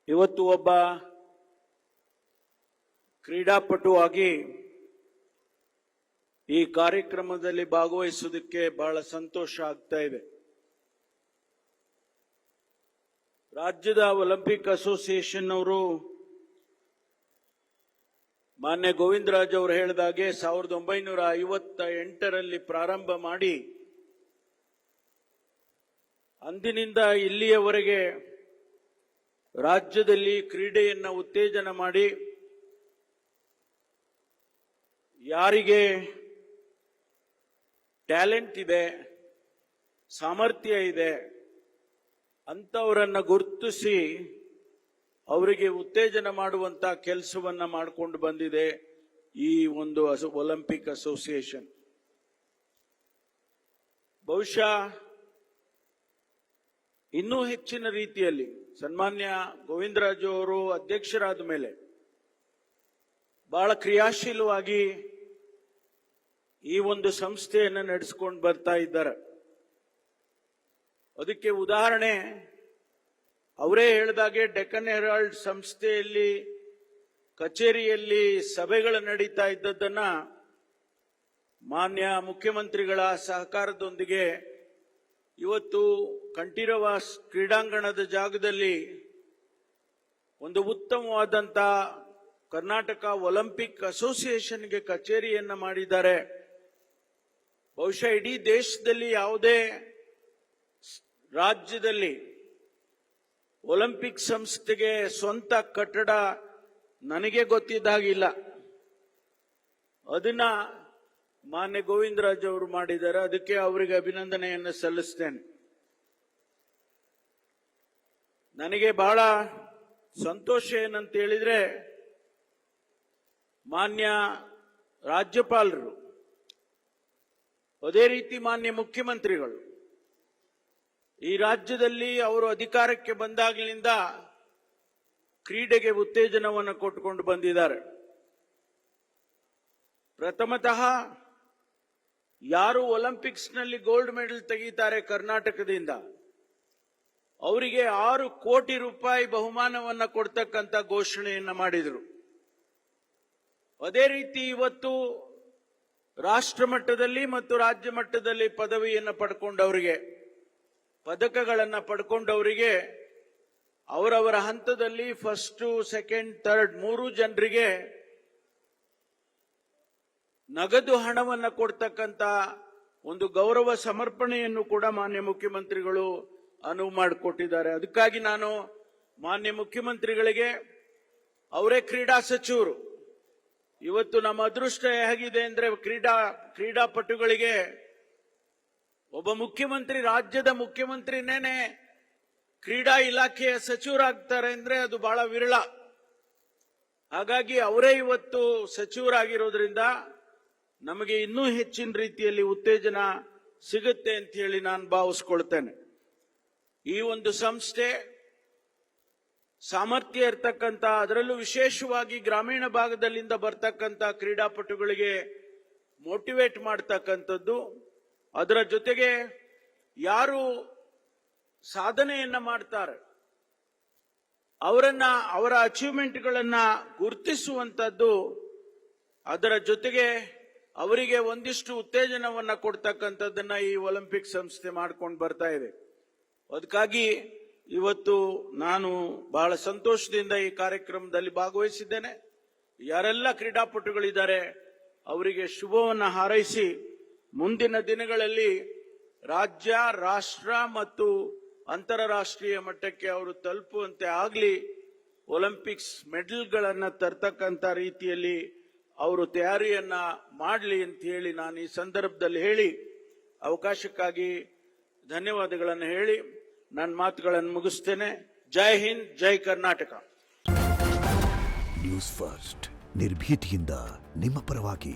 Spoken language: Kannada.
ಇವತ್ತು ಒಬ್ಬ ಕ್ರೀಡಾಪಟುವಾಗಿ ಈ ಕಾರ್ಯಕ್ರಮದಲ್ಲಿ ಭಾಗವಹಿಸುವುದಕ್ಕೆ ಬಹಳ ಸಂತೋಷ ಆಗ್ತಾ ಇದೆ. ರಾಜ್ಯದ ಒಲಿಂಪಿಕ್ ಅಸೋಸಿಯೇಷನ್ ಅವರು ಮಾನ್ಯ ಗೋವಿಂದರಾಜ್ ಅವರು ಹೇಳಿದಾಗೆ 1958ರಲ್ಲಿ ಪ್ರಾರಂಭ ಮಾಡಿ ಅಂದಿನಿಂದ ಇಲ್ಲಿಯವರೆಗೆ ರಾಜ್ಯದಲ್ಲಿ ಕ್ರೀಡೆಯನ್ನು ಉತ್ತೇಜನ ಮಾಡಿ ಯಾರಿಗೆ ಟ್ಯಾಲೆಂಟ್ ಇದೆ, ಸಾಮರ್ಥ್ಯ ಇದೆ ಅಂತವರನ್ನ ಗುರುತಿಸಿ ಅವರಿಗೆ ಉತ್ತೇಜನ ಮಾಡುವಂತ ಕೆಲಸವನ್ನ ಮಾಡಿಕೊಂಡು ಬಂದಿದೆ ಈ ಒಂದು ಒಲಿಂಪಿಕ್ ಅಸೋಸಿಯೇಷನ್. ಬಹುಶಃ ಇನ್ನೂ ಹೆಚ್ಚಿನ ರೀತಿಯಲ್ಲಿ ಸನ್ಮಾನ್ಯ ಗೋವಿಂದರಾಜು ಅವರು ಅಧ್ಯಕ್ಷರಾದ ಮೇಲೆ ಬಹಳ ಕ್ರಿಯಾಶೀಲವಾಗಿ ಈ ಒಂದು ಸಂಸ್ಥೆಯನ್ನು ನಡೆಸಿಕೊಂಡು ಬರ್ತಾ ಇದ್ದಾರೆ. ಅದಕ್ಕೆ ಉದಾಹರಣೆ ಅವರೇ ಹೇಳಿದಾಗೆ ಡೆಕ್ಕನ್ ಹೆರಾಲ್ಡ್ ಸಂಸ್ಥೆಯಲ್ಲಿ ಕಚೇರಿಯಲ್ಲಿ ಸಭೆಗಳು ನಡೀತಾ ಇದ್ದದ್ದನ್ನ ಮಾನ್ಯ ಮುಖ್ಯಮಂತ್ರಿಗಳ ಸಹಕಾರದೊಂದಿಗೆ ಇವತ್ತು ಕಂಠೀರವ ಕ್ರೀಡಾಂಗಣದ ಜಾಗದಲ್ಲಿ ಒಂದು ಉತ್ತಮವಾದಂತ ಕರ್ನಾಟಕ ಒಲಿಂಪಿಕ್ ಅಸೋಸಿಯೇಷನ್ಗೆ ಕಚೇರಿಯನ್ನ ಮಾಡಿದ್ದಾರೆ. ಬಹುಶಃ ಇಡೀ ದೇಶದಲ್ಲಿ ಯಾವುದೇ ರಾಜ್ಯದಲ್ಲಿ ಒಲಿಂಪಿಕ್ ಸಂಸ್ಥೆಗೆ ಸ್ವಂತ ಕಟ್ಟಡ ನನಗೆ ಗೊತ್ತಿದ್ದಾಗಿಲ್ಲ. ಅದನ್ನ ಮಾನ್ಯ ಗೋವಿಂದರಾಜ್ ಅವರು ಮಾಡಿದ್ದಾರೆ. ಅದಕ್ಕೆ ಅವರಿಗೆ ಅಭಿನಂದನೆಯನ್ನು ಸಲ್ಲಿಸ್ತೇನೆ. ನನಗೆ ಬಹಳ ಸಂತೋಷ ಏನಂತ ಹೇಳಿದ್ರೆ ಮಾನ್ಯ ರಾಜ್ಯಪಾಲರು ಅದೇ ರೀತಿ ಮಾನ್ಯ ಮುಖ್ಯಮಂತ್ರಿಗಳು ಈ ರಾಜ್ಯದಲ್ಲಿ ಅವರು ಅಧಿಕಾರಕ್ಕೆ ಬಂದಾಗಲಿಂದ ಕ್ರೀಡೆಗೆ ಉತ್ತೇಜನವನ್ನು ಕೊಟ್ಟುಕೊಂಡು ಬಂದಿದ್ದಾರೆ. ಪ್ರಥಮತಃ ಯಾರು ಒಲಿಂಪಿಕ್ಸ್ನಲ್ಲಿ ಗೋಲ್ಡ್ ಮೆಡಲ್ ತೆಗೀತಾರೆ ಕರ್ನಾಟಕದಿಂದ ಅವರಿಗೆ 6 ಕೋಟಿ ರೂಪಾಯಿ ಬಹುಮಾನವನ್ನು ಕೊಡ್ತಕ್ಕಂಥ ಘೋಷಣೆಯನ್ನ ಮಾಡಿದರು. ಅದೇ ರೀತಿ ಇವತ್ತು ರಾಷ್ಟ್ರ ಮಟ್ಟದಲ್ಲಿ ಮತ್ತು ರಾಜ್ಯ ಮಟ್ಟದಲ್ಲಿ ಪದವಿಯನ್ನು ಪಡ್ಕೊಂಡವರಿಗೆ, ಪದಕಗಳನ್ನು ಪಡ್ಕೊಂಡವರಿಗೆ ಅವರವರ ಹಂತದಲ್ಲಿ ಫಸ್ಟ್, ಸೆಕೆಂಡ್, ಥರ್ಡ್ 3 ಜನರಿಗೆ ನಗದು ಹಣವನ್ನು ಕೊಡ್ತಕ್ಕಂಥ ಒಂದು ಗೌರವ ಸಮರ್ಪಣೆಯನ್ನು ಕೂಡ ಮಾನ್ಯ ಮುಖ್ಯಮಂತ್ರಿಗಳು ಅನುವು ಮಾಡಿಕೊಟ್ಟಿದ್ದಾರೆ. ಅದಕ್ಕಾಗಿ ನಾನು ಮಾನ್ಯ ಮುಖ್ಯಮಂತ್ರಿಗಳಿಗೆ, ಅವರೇ ಕ್ರೀಡಾ ಸಚಿವರು, ಇವತ್ತು ನಮ್ಮ ಅದೃಷ್ಟ ಹೇಗಿದೆ ಅಂದ್ರೆ ಕ್ರೀಡಾಪಟುಗಳಿಗೆ ಒಬ್ಬ ಮುಖ್ಯಮಂತ್ರಿ, ರಾಜ್ಯದ ಮುಖ್ಯಮಂತ್ರಿನೇನೆ ಕ್ರೀಡಾ ಇಲಾಖೆಯ ಸಚಿವರಾಗ್ತಾರೆ ಅಂದ್ರೆ ಅದು ಬಹಳ ವಿರಳ. ಹಾಗಾಗಿ ಅವರೇ ಇವತ್ತು ಸಚಿವರಾಗಿರೋದ್ರಿಂದ ನಮಗೆ ಇನ್ನೂ ಹೆಚ್ಚಿನ ರೀತಿಯಲ್ಲಿ ಉತ್ತೇಜನ ಸಿಗುತ್ತೆ ಅಂತ ಹೇಳಿ ನಾನು ಭಾವಿಸ್ಕೊಳ್ತೇನೆ. ಈ ಒಂದು ಸಂಸ್ಥೆ ಸಾಮರ್ಥ್ಯ ಇರತಕ್ಕಂಥ, ಅದರಲ್ಲೂ ವಿಶೇಷವಾಗಿ ಗ್ರಾಮೀಣ ಭಾಗದಲ್ಲಿಂದ ಬರ್ತಕ್ಕಂಥ ಕ್ರೀಡಾಪಟುಗಳಿಗೆ ಮೋಟಿವೇಟ್ ಮಾಡ್ತಕ್ಕಂಥದ್ದು, ಅದರ ಜೊತೆಗೆ ಯಾರು ಸಾಧನೆಯನ್ನ ಮಾಡ್ತಾರೆ ಅವರ ಅಚೀವ್ಮೆಂಟ್ಗಳನ್ನ ಗುರುತಿಸುವಂತದ್ದು, ಅದರ ಜೊತೆಗೆ ಅವರಿಗೆ ಒಂದಿಷ್ಟು ಉತ್ತೇಜನವನ್ನ ಕೊಡ್ತಕ್ಕಂಥದ್ದನ್ನ ಈ ಒಲಿಂಪಿಕ್ ಸಂಸ್ಥೆ ಮಾಡ್ಕೊಂಡು ಬರ್ತಾ ಇದೆ. ಅದಕ್ಕಾಗಿ ಇವತ್ತು ನಾನು ಬಹಳ ಸಂತೋಷದಿಂದ ಈ ಕಾರ್ಯಕ್ರಮದಲ್ಲಿ ಭಾಗವಹಿಸಿದ್ದೇನೆ. ಯಾರೆಲ್ಲ ಕ್ರೀಡಾಪಟುಗಳಿದ್ದಾರೆ ಅವರಿಗೆ ಶುಭವನ್ನು ಹಾರೈಸಿ ಮುಂದಿನ ದಿನಗಳಲ್ಲಿ ರಾಜ್ಯ, ರಾಷ್ಟ್ರ ಮತ್ತು ಅಂತಾರಾಷ್ಟ್ರೀಯ ಮಟ್ಟಕ್ಕೆ ಅವರು ತಲುಪುವಂತೆ ಆಗಲಿ, ಒಲಿಂಪಿಕ್ಸ್ ಮೆಡಲ್ಗಳನ್ನು ತರ್ತಕ್ಕಂಥ ರೀತಿಯಲ್ಲಿ ಅವರು ತಯಾರಿಯನ್ನ ಮಾಡಲಿ ಅಂತ ಹೇಳಿ ನಾನು ಈ ಸಂದರ್ಭದಲ್ಲಿ ಹೇಳಿ ಅವಕಾಶಕ್ಕಾಗಿ ಧನ್ಯವಾದಗಳನ್ನು ಹೇಳಿ ನನ್ನ ಮಾತುಗಳನ್ನು ಮುಗಿಸ್ತೇನೆ. ಜೈ ಹಿಂದ್, ಜೈ ಕರ್ನಾಟಕ. ನ್ಯೂಸ್ ಫಸ್ಟ್, ನಿರ್ಭೀತಿಯಿಂದ ನಿಮ್ಮ ಪರವಾಗಿ.